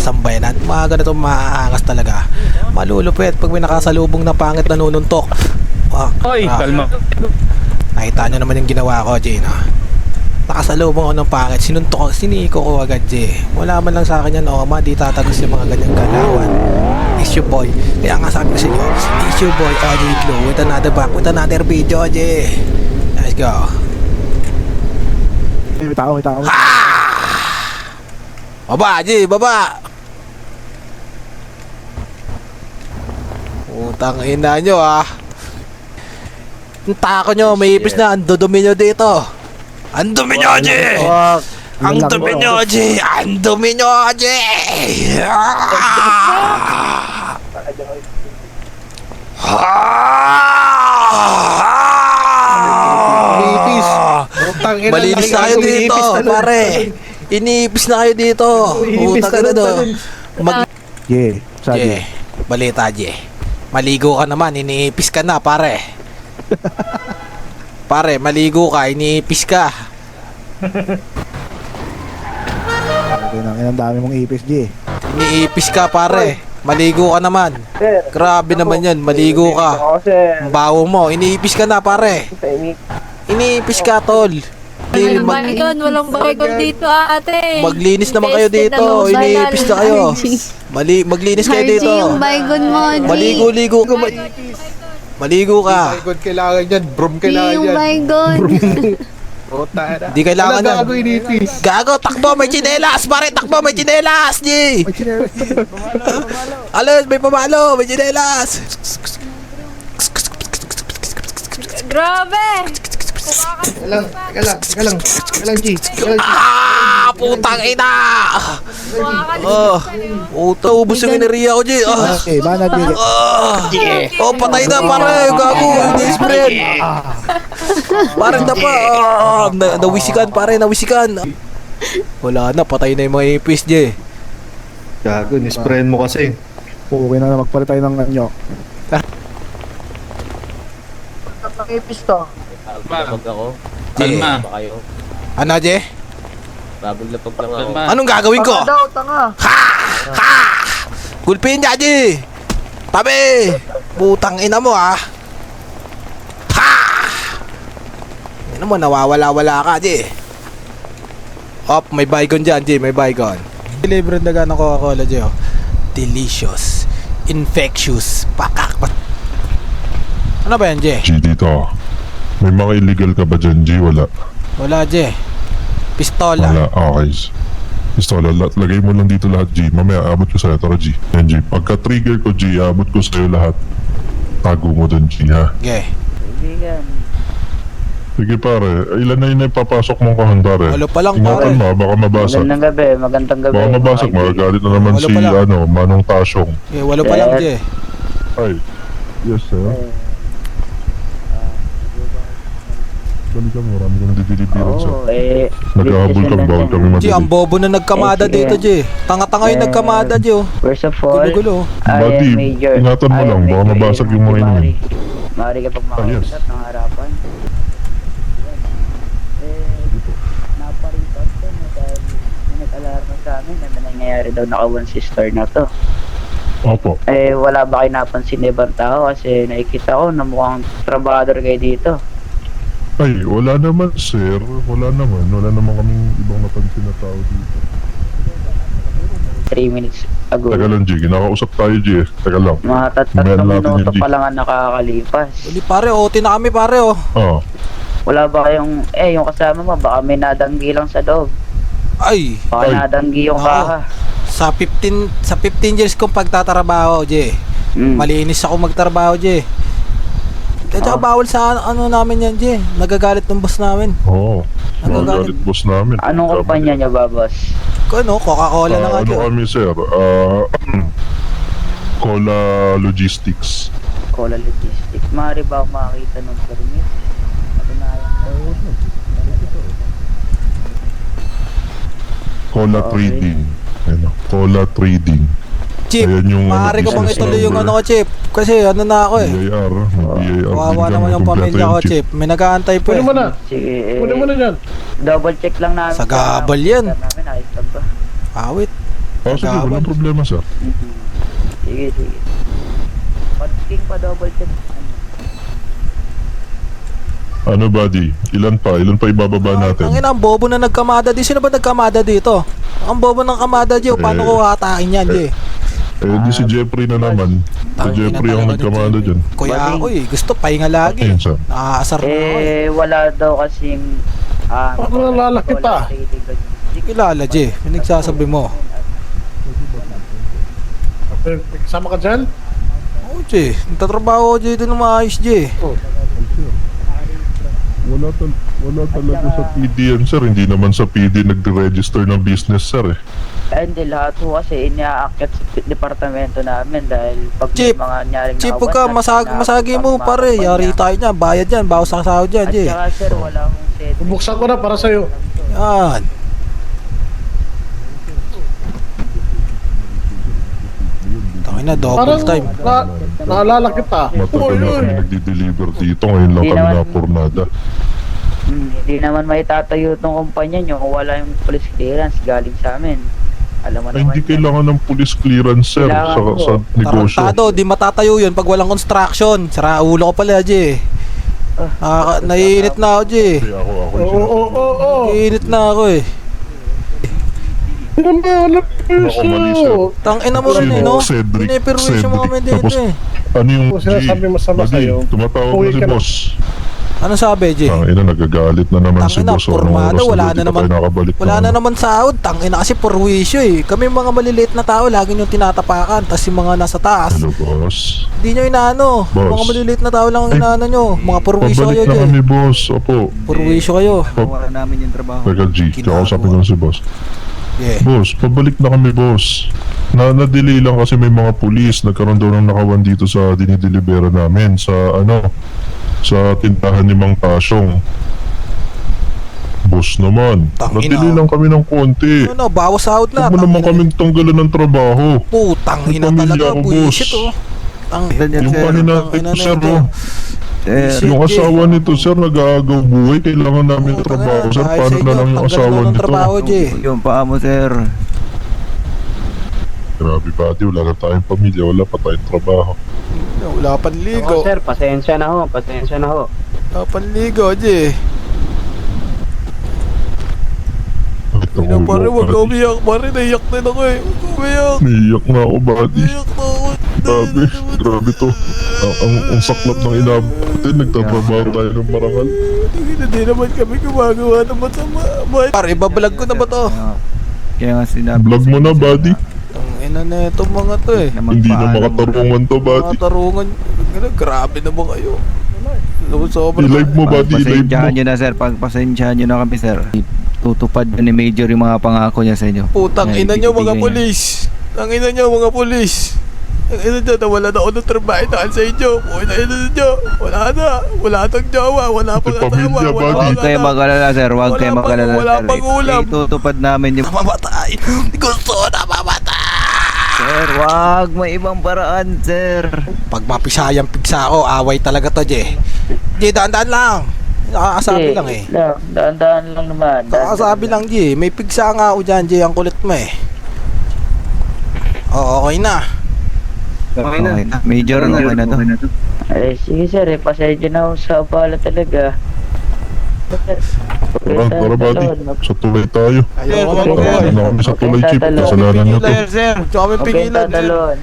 sambayanan. Mga ganito maaangas talaga. Malulupit pag may nakasalubong na pangit na nununtok. Oy, kalma. Nakita nyo naman yung ginawa ko, Jay, no? Nakasalubong ako ng pangit, siniko ko agad, Jay. Wala man lang sa akin yan, di tatagos yung mga ganyang galawan. It's your boy. Kaya nga sabi ko sa inyo, it's your boy, OJ Glow, with another video, Jay. Let's go. May tao. Baba, Jay, baba. Utang ina nyo, Ang tako nyo, may ipis na, ang dudumi nyo dito. Ang dumi nyo, Jay! Ang dumi nyo, Jay! Ang dumi nyo, Jay! Malinis na kayo dito, pare. Iniipis na kayo dito. Utang na doon. Jay, Balita, Jay. Maligo ka naman, iniipis ka na, pare. Pare, maligo ka, iniipis ka. ang dami mong ipis, Jay. Iniipis ka, pare. Maligo ka naman. Grabe naman yan, maligo ka. Ang bawo mo, iniipis ka na, pare. Iniipis ka, tol. Walang baygon dito, ate. Maglinis naman kayo dito. Iniipis na kayo. Maglinis kayo dito. yung baygon mo, G. Maligo-ligo ka. Maligo ka. Baygon kailangan yan, brom kailangan yung yan. baygon. Di kailangan yan. Gago inipis. Gago, takbo, may tsinelas. Pare, takbo, may tsinelas. G. Alos, may pamalo, may tsinelas. Grabe. Teka lang, G. Putang ina. Ubus yung enerhiya ko, G. Okay, banat, Jay. Patay na, pare. Gago, hindi spread. Parang na pa. Nawisikan, pare, nawisikan. Wala na, patay na yung mga ipis, G. Gago, nisprayan mo kasi. Okay na magpalit tayo ng anyo. Ipis to. Kalma. Ano, G? Babaglapag lang ako. Kalma. Anong gagawin ko? Tanga. Ha! Gulpin niya, G! Tabi! Putang ina mo, Ha! Ina mo, nawawala-wala ka, G. May baygon dyan, G. May baygon. Libre na gano'ng Coca-Cola, G. Delicious. Infectious. Pakak. Ano ba yan, G? G, dito. May mga illegal ka ba dyan, G? Wala. Wala, G. Pistola. Wala. Okay. Pistola. Lagay mo lang dito lahat, G. Mamaya, abot ko sa'yo. Tara, G. Yan, G. Pagka-trigger ko, G, abot ko sa'yo lahat. Tago mo dun, G, ha? Okay. Sige, pare. Ilan na yun na ipapasok mong kahon, pare? Walo pa lang, Ingatan pare. mo, baka mabasag. Magandang gabi. Baka mabasag, magagalit na naman Walo si, pa lang. Manong Tasyong. Okay, walo pa lang, G. Ay. Yes, sir. Dali kami, marami kami didilipiran, sir. Naghahabol kami, bawal kami G, ang madilig. bobo na nagkamada dito, G. Tanga-tanga yung nagkamada, G. First of all, Gulo-gulo. Buddy, ingatan mo lang, baka mabasag yung mga inumin. Maaari ka pag yes. makausap ng harapan. Naparitas ko na dahil may nag-alarma sa amin na nangyayari daw naka-one sister na to. Opo. Wala ba kayo napansin na ibang tao kasi nakikita ko na mukhang trabador kayo dito. Ay, wala naman, sir. Wala naman. Wala naman kaming ibang napansin na tao dito. 3 minutes ago. Teka lang, G. Kinakausap tayo, G. Teka lang. Mga Mamaya 3 natin minuto yung G. pa lang ang nakakalipas. Hindi, pare, OT na kami, pare, Oo. Wala ba kayong, yung kasama mo, baka may nadanggi lang sa loob. Ay, Baka Ay. nadanggi yung Oo. kaha. sa 15 years kong pagtatrabaho, G. Malinis ako magtrabaho, G. Tsaka bawal sa ano namin yan, G. Nagagalit ng boss namin. Oo. Nagagalit boss namin. Anong kumpanya niya ba, boss? Ano, Coca-Cola na nga, G. Ano kami, sir? Cola Logistics. Cola Logistics. Maaari ba ako makakita ng permit? Cola Okay. Trading. Ano? Cola Trading. Chip, Ayan yung, maaari ko bang business ituloy yung number. ano ko, Chip? Kasi ano na ako, BIR. BIR. Kawawa naman yung pamilya ko, Chip. May nag-aantay pa, Pwede mo na. Sige, Pwede mo na dyan. double check lang namin. Sa gabal yan. Namin, ayos lang ba? Awit. sige, Nagawan. walang problema, sir. Sige, sige. Pag-king pa double check. Ano, buddy? Ilan pa? Ilan pa ibababa natin? Ang ina, ang bobo na nagkamada di. Sino ba nagkamada dito? Ang bobo ng kamada, Joe. Paano Eh, ko hatain yan, Jay? Eh, di si Jeffrey na naman. Si Jeffrey ang nagkamada dyan. Kuya ako eh. Gusto pahinga lagi. Ayun, sir. Nakaasar na ako eh. Wala daw kasing... Ako nalalaki pa. Kilala, Jay. May nagsasabi mo. Kasama ka dyan? Oo, Jay. Nagtatrabaho ako, Jay. Ito na maayos, Jay. Wala talaga sa PD yan, sir. Hindi naman sa PD nagre-register ng business, sir eh. Hindi, lahat po kasi iniaakyat sa departamento namin dahil pag may Chip, mga nyaring Chip, huwag ka masagi mo, pare. Yari tayo niya. Bayad yan. Bawas sa sahod yan, At Jay. saka sir, wala akong set. Bubuksan ko na para sa'yo. Yan. Tangin na, double time. Naalala kita. Matagal na kami nagdi-deliver dito. Ngayon lang Hindi kami naman- napurnada. Hindi naman maitatayo itong kumpanya nyo kung wala yung police clearance galing sa amin. Alam mo Ay, naman hindi yan. kailangan ng police clearance, sir, Kailangan po. sa negosyo. Tarantado, di matatayo yun pag walang construction. Sara ulo ko pala, Jay. Naiinit na ako, Jay. Kaya ako Oo. Naiinit na ako eh. Ako mali, sir. Tangina mo rin eh, no? Cedric, Piniperwish yung mga Cedric. Tapos, dito eh. ano yung Kung sinasabi mo sama Buddy, sa'yo, tumatawag uwi na si ka na. boss. Ano sabi, Jay? Ina, nagagalit na naman si Tangina, boss. Anong pormado, oras wala di na pa naman. tayo nakabalik Wala na ano? naman sahod. Tangina kasi purwisyo eh. Kami mga maliliit na tao, lagi nyo tinatapakan. Tapos yung mga nasa taas, Hello, boss. hindi nyo inaano. Boss. Mga maliliit na tao lang ang Ay, inaano nyo. Mga purwisyo Pabalik kayo, na Jay. kami, boss. Opo. Purwisyo kayo. Wala namin yung trabaho. Teka, G. Kakausapin ko na si boss. Yeah. Boss, pabalik na kami, boss. Na-delay lang kasi may mga pulis. Nagkaroon daw ng nakawan dito sa dinidelibera namin. Sa sa tindahan ni Mang Tasyong. Boss naman. Tangina. Na-delay lang kami ng konti. Ano, bawas sahod na. Huwag mo naman Tangina. kaming tanggalan ng trabaho. Putang ina May pamilya talaga, ako, bullshit boss. oh. Ang Yung paninatay ko, sir, oh. Shit, Yung Jay. asawa nito, sir, nag-aagaw buhay. Kailangan namin Putang trabaho, ina, sir. dahil Paano sa inyo, na lang yung tanggal asawa na ng nito? trabaho, Jay. Yung paa mo, sir. Grabe, buddy. Wala na tayong pamilya. Wala pa tayong trabaho. Wala panligo. sir, pasensya na ho. Pasensya na ho. Wala panligo, Jay. Ina pare, wag ka umiyak pare. Naiyak din ako eh. Wag ka umiyak. Naiyak na ako, buddy. Naiyak na ako. Grabe, grabe to. Ang saklap ng inabot natin. Nagtatrabaho tayo ng marangal. Hindi naman kami gumagawa ng masama. Pare, ibablog ko na ba to? Kaya nga sinabi. Vlog mo na, buddy. Ang ina na itong mga to eh. Hindi na makatarungan to, buddy. Mga tarungan. Grabe naman kayo. Sobrang. I-live mo, buddy. I-live mo. Pasensyahan nyo na, sir. Pagpasensyahan nyo na kami, sir. Tutupad na ni Major yung mga pangako niya sa inyo. Putang Yan, ina nyo mga ibibigay niya. polis. Ang ina nyo mga polis. Ang ina nyo, nawala na ako ng trabaho dahil sa inyo. Puta ina nyo. Wala na. Wala nang jowa. Wala pang Pati asawa. pamilya, Wala buddy. Huwag pang kayo anak. mag-alala, sir. Huwag Wala kayo pang- mag-alala, wala sir. pang ulam. Itutupad namin yung... Mamatay. Gusto na mamatay. Sir, wag. May ibang paraan, sir. Pag mapisayang pigsa ako, away talaga to, Jay. Jay, daan-daan lang. Nakakasabi lang eh. Daan-daan lang naman. Nakakasabi lang, Jay. May pigsa nga ako dyan, Jay. Ang kulit mo eh. Oo, okay na. Okay na. Major, okay na to. Sige sir, pasensya na ako sa abala talaga. Tara, buddy. Sa tulay tayo. Ayoko na Okay, Tara na kami sa tulay, Chip. Tatalo. Kasalanan nyo to. sir. Gusto kami Okay, pigilan. tatalon.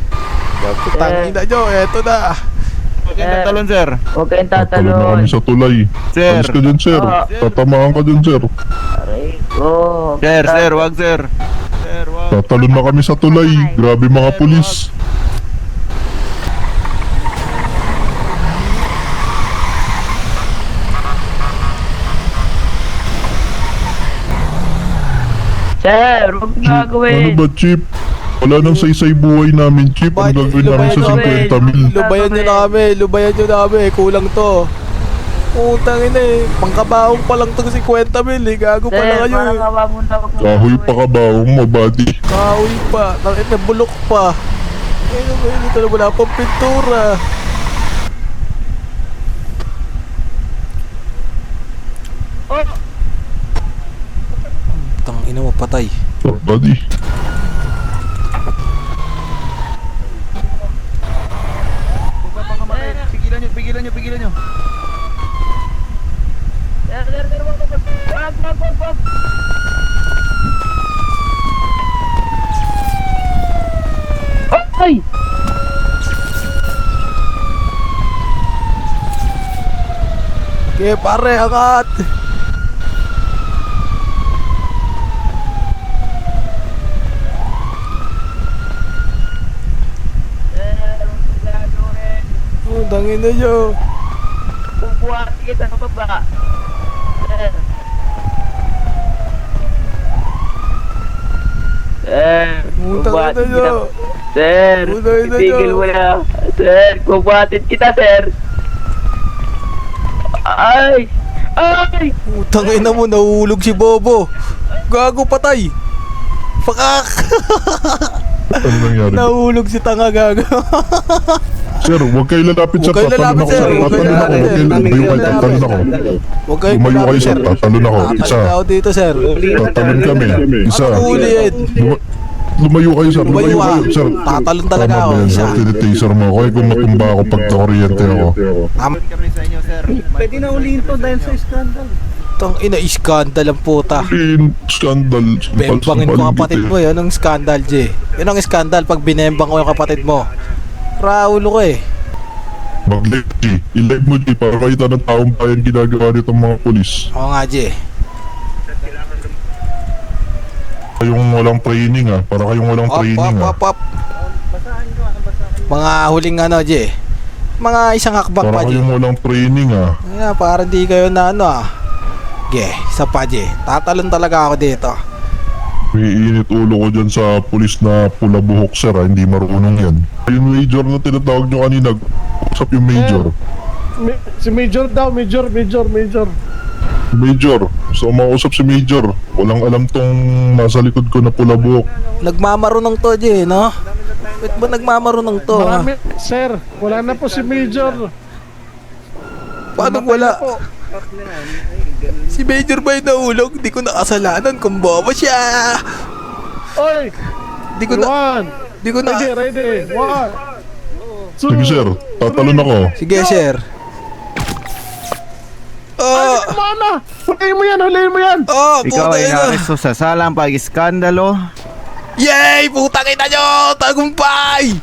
Tangina nyo, eto na. Tatalon, sir. Huwag kayong Talo na tatalon. kami sa tulay. Sir. Alis ka dyan, sir. Ah. Tatamaan ka dyan, sir. Aray ko. Sir, wag, sir. Sir, wag. Tatalon na kami sa tulay. Grabe mga pulis. Sir, huwag Chip, na ano gawin. ba, Chip? Wala nang saysay buhay namin, Chip. Ang gagawin namin sa 50 mil. Lubayan nyo na kami, lubayan nyo na kami. Kulang to. Putang ina eh. Pangkabaong pa lang to 50 mil eh. Gago Sir, pala kayo parang eh. awa mo na. Huwag mo Kahoy na pa kabaong mo, buddy. Kahoy pa. Nakit na bulok pa. Ayun ba yun? Ito na wala pang pintura. Tang ina mo patay. Oh, buddy. Sige pare, angat. Oh, tangin na nyo. Bubuhatin kita sa baba. Sir. Sir, Utang na bubuhatin nyo. kita. Sir, Utang na itigil nyo. mo na. Sir, bubuhatin kita, sir. Ay! Ay! Utang ina mo, nahulog si Bobo. Gago, patay. Pakak. Ano nangyari? Nahulog si tanga, gago. Sir, huwag kayo lalapit sir. Huwag kayo Tatalon lalapit, ako sir. sir. Huwag kayo Tatalon ako. lalapit, sir. Lumayo kayo, tatalon ako. Huwag kayo Lumayo kayo malapit, sir. Tatalon ako. Isa. Tatalon ako dito, sir. Tatalon kami. Isa. Ano huli yan? Lumayo kayo sir. Lumayo Lumayo ka. kayo sir. Tatalon talaga Tama ako. ba yan, Isa. sir? Tinitaser mo ako. Kung matumba ako pag nakuryente ako. Kami sa inyo, sir. Pwede na ulihin to dahil sa scandal. Tang ina, iskandal ang puta. Scandal. Bembangin ko kapatid mo, yun ang skandal, J. Yun ang skandal pag binembang ko yung kapatid mo. Raulo ko eh. Mag-live G. I-live mo G para makita ng taong bayan ginagawa nitong mga polis. Oo nga, J. Kayong walang training ah. Para kayong walang training ah. Op. Mga huling ano, J. Mga isang hakbak pa, Para J. kayong walang training ah. Kaya parang di kayo na ano ah. Ge, isa pa, J. Tatalon talaga ako dito. May init ulo ko dyan sa pulis na pula buhok sir ah. Hindi marunong yan. Yung major na tinatawag nyo kanina. Usap yung major. Si Major daw, Major. Major. So mausap si Major. Walang alam tong nasa likod ko na pula buhok. Nagmamarunong to, J, no? Ba't ba nagmamarunong to, ha? Marami, sir. Wala na po si Major. Paano wala? Si Major ba yung nahulog? Di ko nakasalanan kung bobo siya. Oy! Di ko na... Di ko na... Ready. One. Sige sir. Tatalon ako. Sige, sir. Oh! Mana! Hulihin mo yan! Oh! Ikaw Puta ay ina! naaresto sa salang pag-iskandalo. Yay! Puta kita nyo! Tagumpay!